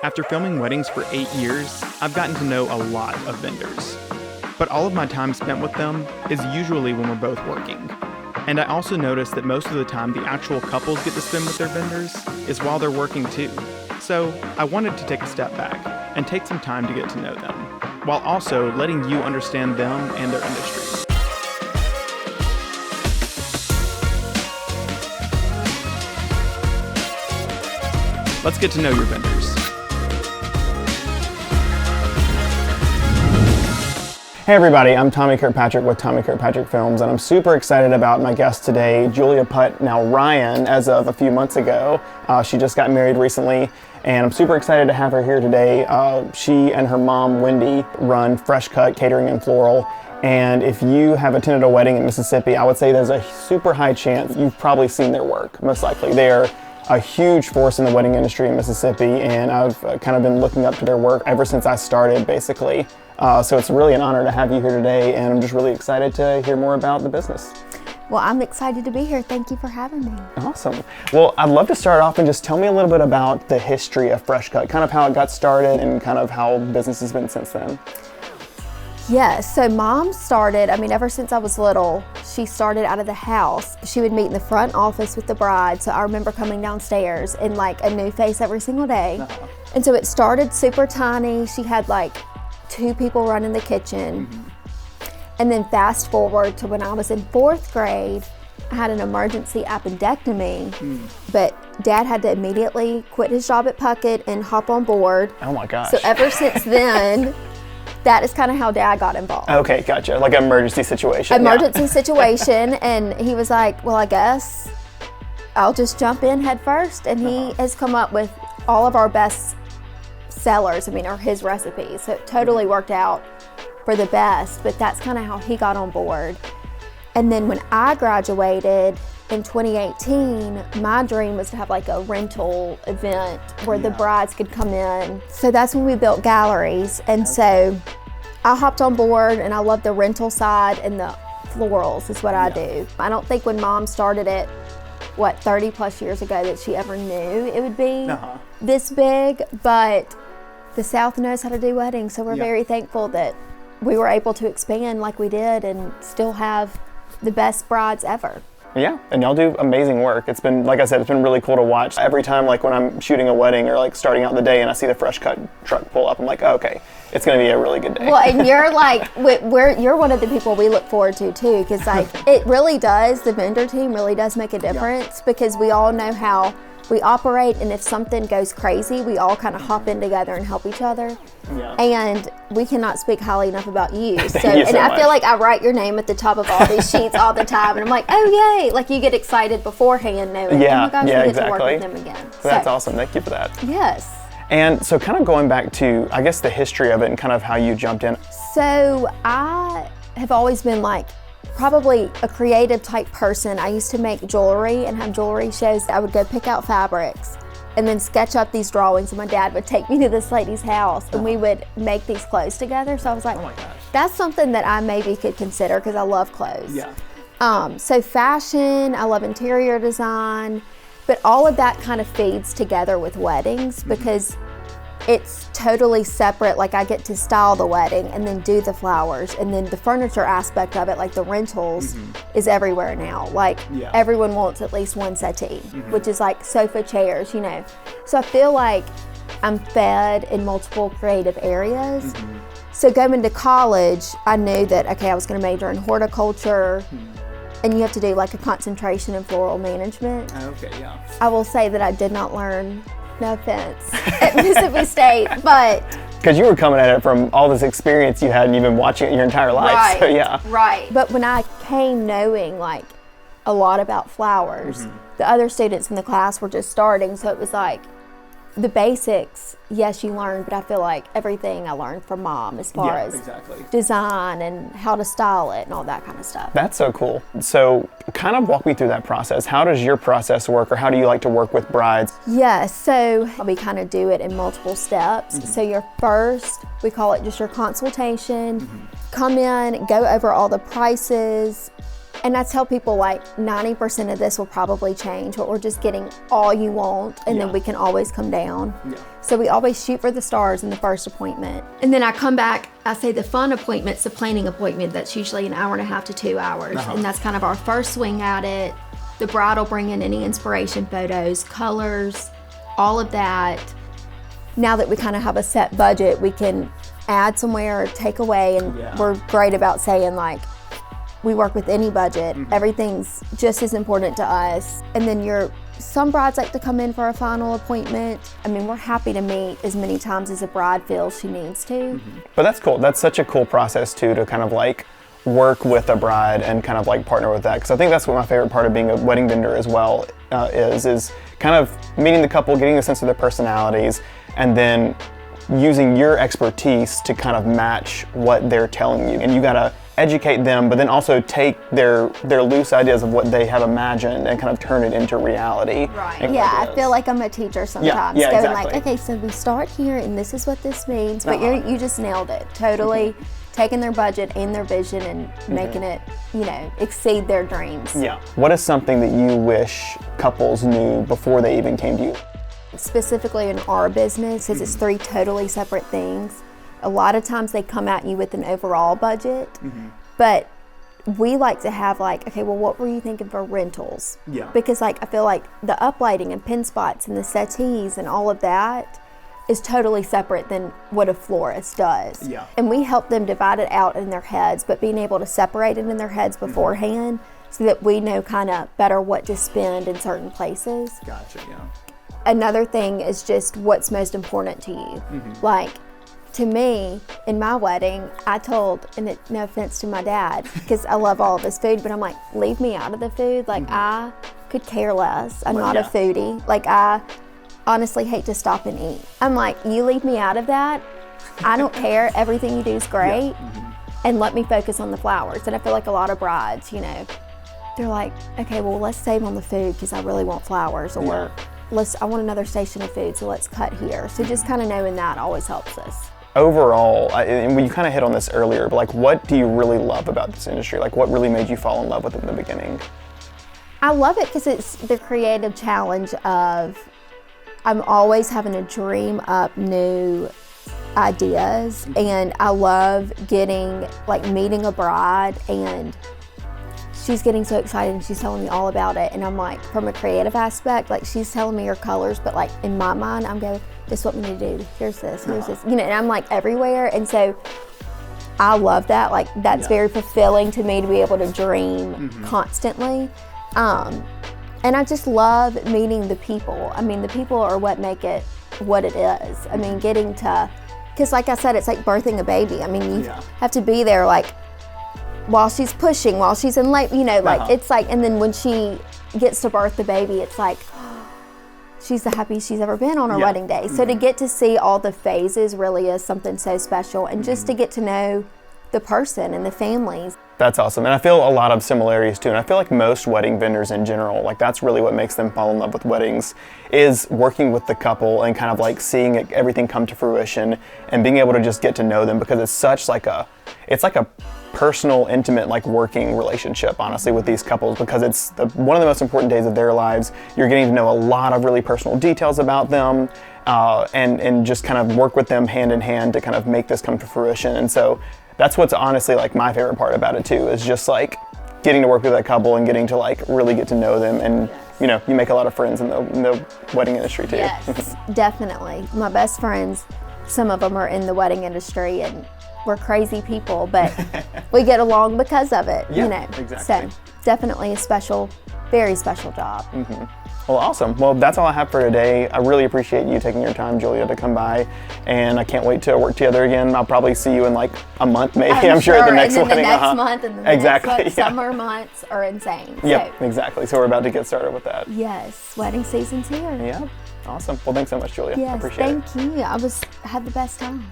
After filming weddings for 8 years, I've gotten to know a lot of vendors. But all of my time spent with them is usually when we're both working. And I also notice that most of the time the actual couples get to spend with their vendors is while they're working too. So I wanted to take a step back and take some time to get to know them, while also letting you understand them and their industry. Let's get to know your vendors. Hey everybody, I'm Tommy Kirkpatrick with Kirkpatrick Films, and I'm super excited about my guest today, Julia Putt, now Ryan, as of a few months ago. She just got married recently, and I'm super excited to have her here today. She and her mom, Wendy, run Fresh Cut Catering and Floral, and if you have attended a wedding in Mississippi, I would say there's a super high chance you've probably seen their work, most likely. They're a huge force in the wedding industry in Mississippi, and I've kind of been looking up to their work ever since I started, basically. So it's really an honor to have you here today, and I'm just really excited to hear more about the business. Well, I'm excited to be here. Thank you for having me. Awesome. Well, I'd love to start off and just tell me a little bit about the history of Fresh Cut, kind of how it got started and kind of how business has been since then. Yes, so Mom started, ever since I was little, she started out of the house. She would meet in the front office with the bride, so I remember coming downstairs and like a new face every single day. Uh-huh. And so it started super tiny. She had like 2 people running the kitchen. Mm-hmm. And then fast forward to when I was in 4th grade, I had an emergency appendectomy, but Dad had to immediately quit his job at Puckett and hop on board. Oh my gosh. So ever since then, that is kind of how Dad got involved. Okay, gotcha. Like an emergency situation. Emergency situation, and he was like, well, I guess I'll just jump in head first. And he has come up with all of our best sellers, are his recipes. So it totally worked out for the best, but that's kind of how he got on board. And then when I graduated in 2018, my dream was to have like a rental event where the brides could come in. So that's when we built galleries. And so I hopped on board, and I love the rental side, and the florals is what I do. I don't think when Mom started it, 30 plus years ago, that she ever knew it would be this big, but the South knows how to do weddings. So we're very thankful that we were able to expand like we did and still have the best brides ever. Yeah, and y'all do amazing work. It's been, like I said, it's been really cool to watch. Every time, like when I'm shooting a wedding or like starting out the day and I see the Fresh Cut truck pull up, I'm like, oh, okay, it's gonna be a really good day. Well, and you're like, you're one of the people we look forward to too, because like it really does, the vendor team really does make a difference, because we all know how we operate, and if something goes crazy, we all kind of hop in together and help each other. Yeah. And we cannot speak highly enough about you. So, Thank you so I much. feel like I write your name at the top of all these sheets all the time, and I'm like, oh yay! Like you get excited beforehand, knowing, oh my gosh, we get to work with them again. So that's awesome. Thank you for that. Yes. And so, kind of going back to, I guess, the history of it and kind of how you jumped in. So I have always been like probably a creative type person. I used to make jewelry and have jewelry shows. I would go pick out fabrics and then sketch up these drawings, and my dad would take me to this lady's house and we would make these clothes together. So I was like, oh my gosh, that's something that I maybe could consider, because I love clothes. Yeah. So fashion, I love interior design, but all of that kind of feeds together with weddings, because it's totally separate. Like I get to style the wedding and then do the flowers, and then the furniture aspect of it, like the rentals, is everywhere now. Like everyone wants at least one settee, which is like sofa chairs, So I feel like I'm fed in multiple creative areas. So going to college, I knew that, okay, I was gonna major in horticulture, and you have to do like a concentration in floral management. Okay, yeah. I will say that I did not learn, no offense, at Mississippi State, but... Because you were coming at it from all this experience you had, and you've been watching it your entire life, right, so yeah. Right. But when I came knowing like a lot about flowers, the other students in the class were just starting, so it was like, the basics, yes, you learn, but I feel like everything I learned from Mom as far as design and how to style it and all that kind of stuff. That's so cool. So kind of walk me through that process. How does your process work, or how do you like to work with brides? Yeah, so we kind of do it in multiple steps. So your first, we call it just your consultation. Come in, go over all the prices, And I tell people like 90% of this will probably change, but we're just getting all you want, and then we can always come down. Yeah. So we always shoot for the stars in the first appointment. And then I come back, I say the fun appointment's the planning appointment. That's usually an hour and a half to 2 hours. And that's kind of our first swing at it. The bride will bring in any inspiration photos, colors, all of that. Now that we kind of have a set budget, we can add somewhere or take away, and we're great about saying like, we work with any budget. Everything's just as important to us. And then some brides like to come in for a final appointment. I mean, we're happy to meet as many times as a bride feels she needs to. But that's cool. That's such a cool process too, to kind of like work with a bride and kind of like partner with that. Because I think that's what my favorite part of being a wedding vendor as well is kind of meeting the couple, getting a sense of their personalities, and then using your expertise to kind of match what they're telling you. And you gotta educate them, but then also take their loose ideas of what they have imagined and kind of turn it into reality. Right. Yeah, I feel like I'm a teacher sometimes. Yeah, going exactly. like, okay, so we start here and this is what this means. But you just nailed it. Totally taking their budget and their vision and making it, exceed their dreams. Yeah. What is something that you wish couples knew before they even came to you? Specifically in our business, because it's 3 totally separate things. A lot of times they come at you with an overall budget, but we like to have like, okay, well, what were you thinking for rentals? Yeah. Because like, I feel like the uplighting and pin spots and the settees and all of that is totally separate than what a florist does. Yeah. And we help them divide it out in their heads, but being able to separate it in their heads beforehand so that we know kind of better what to spend in certain places. Gotcha, yeah. Another thing is just what's most important to you. Like, to me, in my wedding, I told, and no offense to my dad, because I love all of his food, but I'm like, leave me out of the food. Like, I could care less. I'm not a foodie. Like, I honestly hate to stop and eat. I'm like, you leave me out of that. I don't care. Everything you do is great. And let me focus on the flowers. And I feel like a lot of brides, they're like, okay, well, let's save on the food because I really want flowers. Or I want another station of food, so let's cut here. So just kind of knowing that always helps us. Overall, and you kind of hit on this earlier, but like, what do you really love about this industry? Like, what really made you fall in love with it in the beginning? I love it because it's the creative challenge of I'm always having to dream up new ideas, and I love meeting a bride and she's getting so excited and she's telling me all about it, and I'm like, from a creative aspect, like she's telling me her colors, but like in my mind I'm going, this is what we need to do, here's this, and I'm like everywhere. And so I love that. Like, that's very fulfilling to me to be able to dream constantly. And I just love meeting the people. I mean, the people are what make it what it is. I mean, getting to, because like I said, it's like birthing a baby. I mean, you have to be there like while she's pushing, while she's in labor, like it's like, and then when she gets to birth the baby, it's like, she's the happiest she's ever been on her wedding day. So to get to see all the phases really is something so special, and just to get to know the person and the families. That's awesome. And I feel a lot of similarities too. And I feel like most wedding vendors in general, like that's really what makes them fall in love with weddings, is working with the couple and kind of like seeing everything come to fruition and being able to just get to know them, because it's such like it's like a personal, intimate, like working relationship, honestly, with these couples, because it's one of the most important days of their lives. You're getting to know a lot of really personal details about them, and just kind of work with them hand in hand to kind of make this come to fruition. And so that's what's honestly like my favorite part about it too, is just like getting to work with that couple and getting to like really get to know them. And you make a lot of friends in the wedding industry too. Yes, definitely. My best friends, some of them are in the wedding industry, and we're crazy people, but we get along because of it. Exactly. So definitely a special, very special job. Well, awesome. Well, that's all I have for today. I really appreciate you taking your time, Julia, to come by, and I can't wait to work together again. I'll probably see you in like a month, maybe. I'm sure at the next and then wedding. The next month, and the next month. Yeah. Summer months are insane. Yep, exactly. So we're about to get started with that. Yes, wedding season's here. Yeah, awesome. Well, thanks so much, Julia. Yes, I appreciate it. thank you. I had the best time.